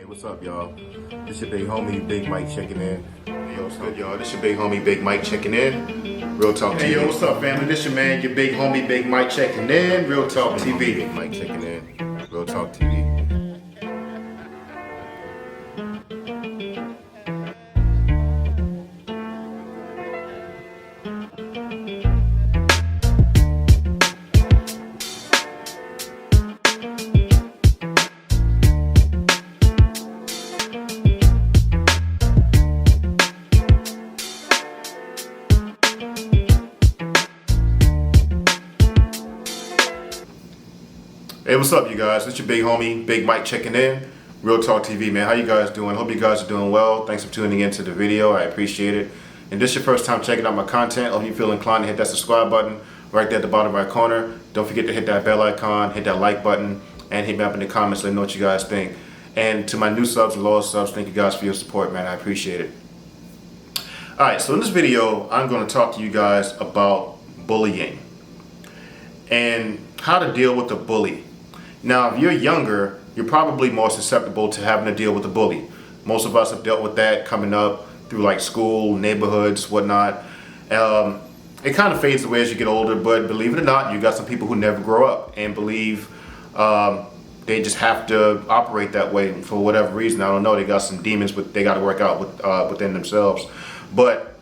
Hey, what's up, y'all? This your big homie, Big Mike checking in. Hey, yo, what's good, y'all? This your big homie, Big Mike checking in. Real Talk TV. Hey, yo, what's up, family? This your man, your big homie, Big Mike checking in. Real Talk TV. Big Mike checking in. Real Talk TV. Hey, what's up, you guys? This your big homie, Big Mike checking in. Real Talk TV, man. How you guys doing? Hope you guys are doing well. Thanks for tuning into the video. I appreciate it. And this your first time checking out my content, hope you feel inclined to hit that subscribe button right there at the bottom right corner. Don't forget to hit that bell icon, hit that like button, and hit me up in the comments. Let me know what you guys think. And to my new subs and loyal subs, thank you guys for your support, man. I appreciate it. All right, so in this video, I'm going to talk to you guys about bullying and how to deal with a bully. Now, if you're younger, you're probably more susceptible to having to deal with a bully. Most of us have dealt with that coming up through like school, neighborhoods, whatnot. It kind of fades away as you get older, but believe it or not, you got some people who never grow up and believe they just have to operate that way for whatever reason. I don't know, they got some demons but they got to work out within themselves. But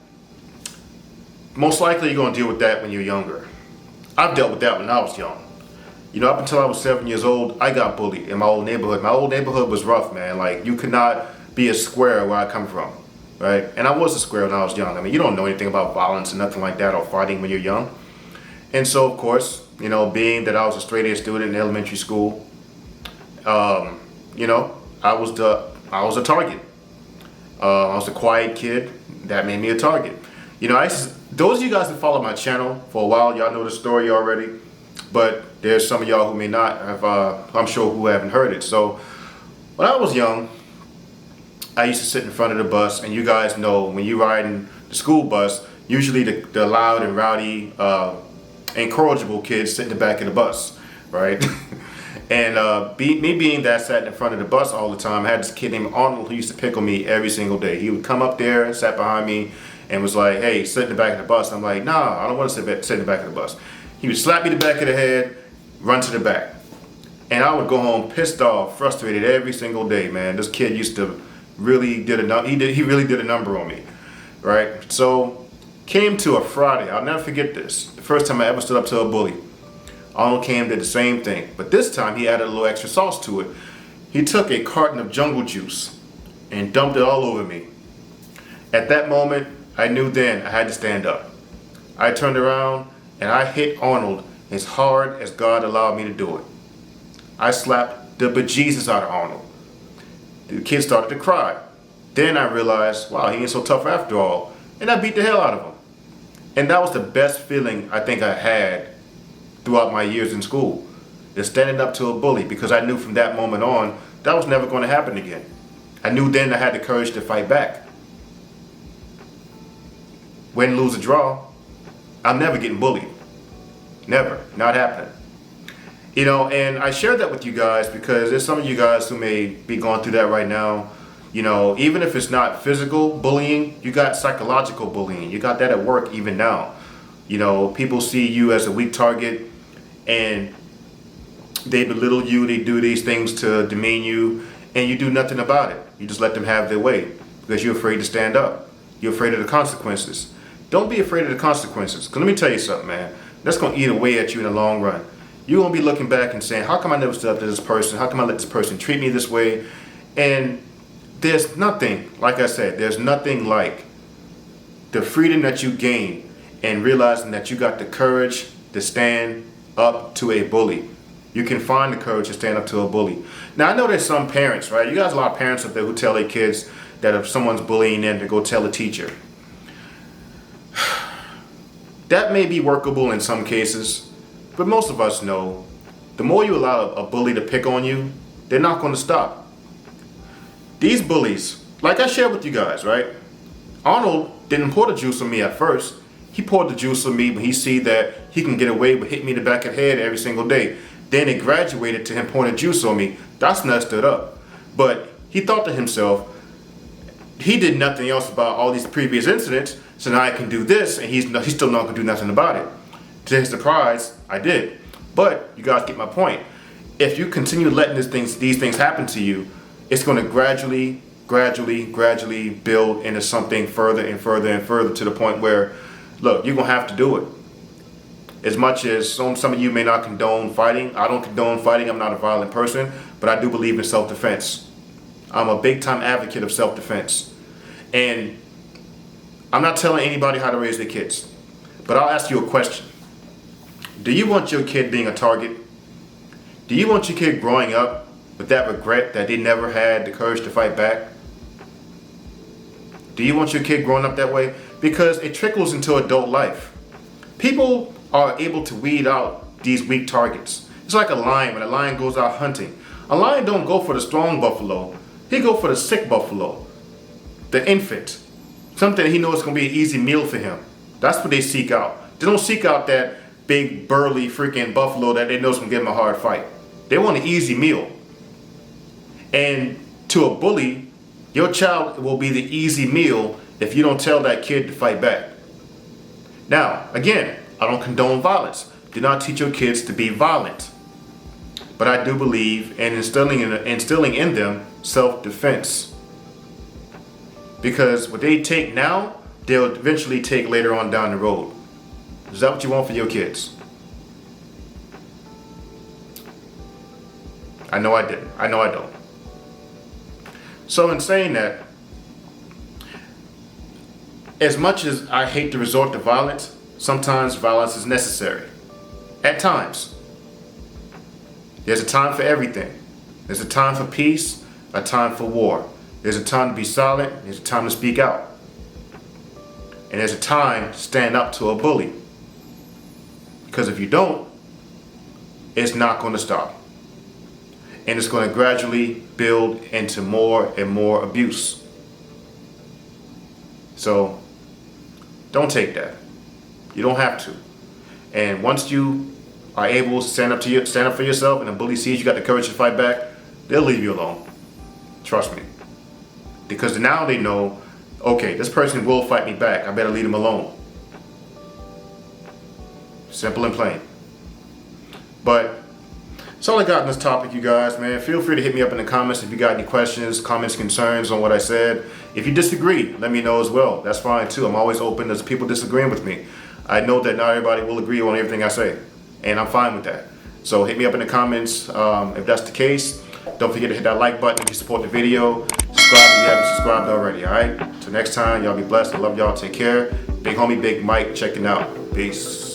most likely you're going to deal with that when you're younger. I've dealt with that when I was young. You know, up until I was 7 years old, I got bullied in my old neighborhood. My old neighborhood was rough, man. Like, you could not be a square where I come from, right? And I was a square when I was young. I mean, you don't know anything about violence and nothing like that or fighting when you're young. And so, of course, you know, being that I was a straight A student in elementary school, you know, I was a target. I was a quiet kid. That made me a target. You know, those of you guys that follow my channel for a while, y'all know the story already. But there's some of y'all who may not have, I'm sure, who haven't heard it. So when I was young, I used to sit in front of the bus, and you guys know when you ride in the school bus, usually the loud and rowdy, incorrigible kids sit in the back of the bus, right? And me being that sat in front of the bus all the time, I had this kid named Arnold who used to pick on me every single day. He would come up there and sat behind me and was like, hey, sit in the back of the bus. I'm like, nah, I don't want to sit in the back of the bus. He would slap me in the back of the head, run to the back. And I would go home pissed off, frustrated every single day, man. This kid used to really did he really did a number on me, right? So came to a Friday, I'll never forget this. The first time I ever stood up to a bully. Arnold came, did the same thing. But this time he added a little extra sauce to it. He took a carton of jungle juice and dumped it all over me. At that moment, I knew then I had to stand up. I turned around and I hit Arnold as hard as God allowed me to do it. I slapped the bejesus out of Arnold. The kid started to cry. Then I realized, wow, he ain't so tough after all. And I beat the hell out of him. And that was the best feeling I think I had throughout my years in school, is standing up to a bully, because I knew from that moment on, that was never going to happen again. I knew then I had the courage to fight back. Win, lose, or draw, I'm never getting bullied. Never. Not happening. You know, and I share that with you guys because there's some of you guys who may be going through that right now. You know, even if it's not physical bullying, you got psychological bullying. You got that at work even now. You know, people see you as a weak target and they belittle you. They do these things to demean you and you do nothing about it. You just let them have their way because you're afraid to stand up. You're afraid of the consequences. Don't be afraid of the consequences. Because let me tell you something, man. That's going to eat away at you in the long run. You're going to be looking back and saying, how come I never stood up to this person? How come I let this person treat me this way? And there's nothing, like I said, there's nothing like the freedom that you gain and realizing that you got the courage to stand up to a bully. You can find the courage to stand up to a bully. Now, I know there's some parents, right? You guys, a lot of parents up there who tell their kids that if someone's bullying them, to go tell a teacher. That may be workable in some cases, but most of us know the more you allow a bully to pick on you, they're not going to stop. These bullies, like I shared with you guys, right? Arnold didn't pour the juice on me at first. He poured the juice on me when he see that he can get away with hitting me in the back of the head every single day. Then it graduated to him pouring the juice on me. That's when I stood up. But he thought to himself, he did nothing else about all these previous incidents, so now I can do this, and he's still not going to do nothing about it. To his surprise, I did. But you guys get my point. If you continue letting these things happen to you, it's going to gradually build into something further and further to the point where, look, you're going to have to do it. As much as some of you may not condone fighting, I don't condone fighting, I'm not a violent person, but I do believe in self-defense. I'm a big-time advocate of self-defense. And I'm not telling anybody how to raise their kids, but I'll ask you a question. Do you want your kid being a target? Do you want your kid growing up with that regret that they never had the courage to fight back? Do you want your kid growing up that way? Because it trickles into adult life. People are able to weed out these weak targets. It's like a lion. When a lion goes out hunting, a lion don't go for the strong buffalo. He go for the sick buffalo, the infant, something that he knows is going to be an easy meal for him. That's what they seek out. They don't seek out that big burly freaking buffalo that they know is going to give him a hard fight. They want an easy meal. And to a bully, your child will be the easy meal if you don't tell that kid to fight back. Now, again, I don't condone violence. Do not teach your kids to be violent. But I do believe in instilling in them self-defense. Because what they take now, they'll eventually take later on down the road. Is that what you want for your kids? I know I didn't. I know I don't. So in saying that, as much as I hate to resort to violence, sometimes violence is necessary. At times. There's a time for everything. There's a time for peace, a time for war. There's a time to be silent, there's a time to speak out. And there's a time to stand up to a bully. Because if you don't, it's not going to stop. And it's going to gradually build into more and more abuse. So, don't take that. You don't have to. And once you are able to stand up for yourself, and a bully sees you got the courage to fight back, they'll leave you alone. Trust me. Because now they know, okay, this person will fight me back. I better leave him alone. Simple and plain. But that's all I got on this topic, you guys, man. Feel free to hit me up in the comments if you got any questions, comments, concerns on what I said. If you disagree, let me know as well. That's fine too. I'm always open to people disagreeing with me. I know that not everybody will agree on everything I say, and I'm fine with that. So hit me up in the comments if that's the case. Don't forget to hit that like button if you support the video. Subscribe if you haven't subscribed already, all right? Till next time, y'all be blessed. I love y'all. Take care. Big homie, Big Mike, checking out. Peace.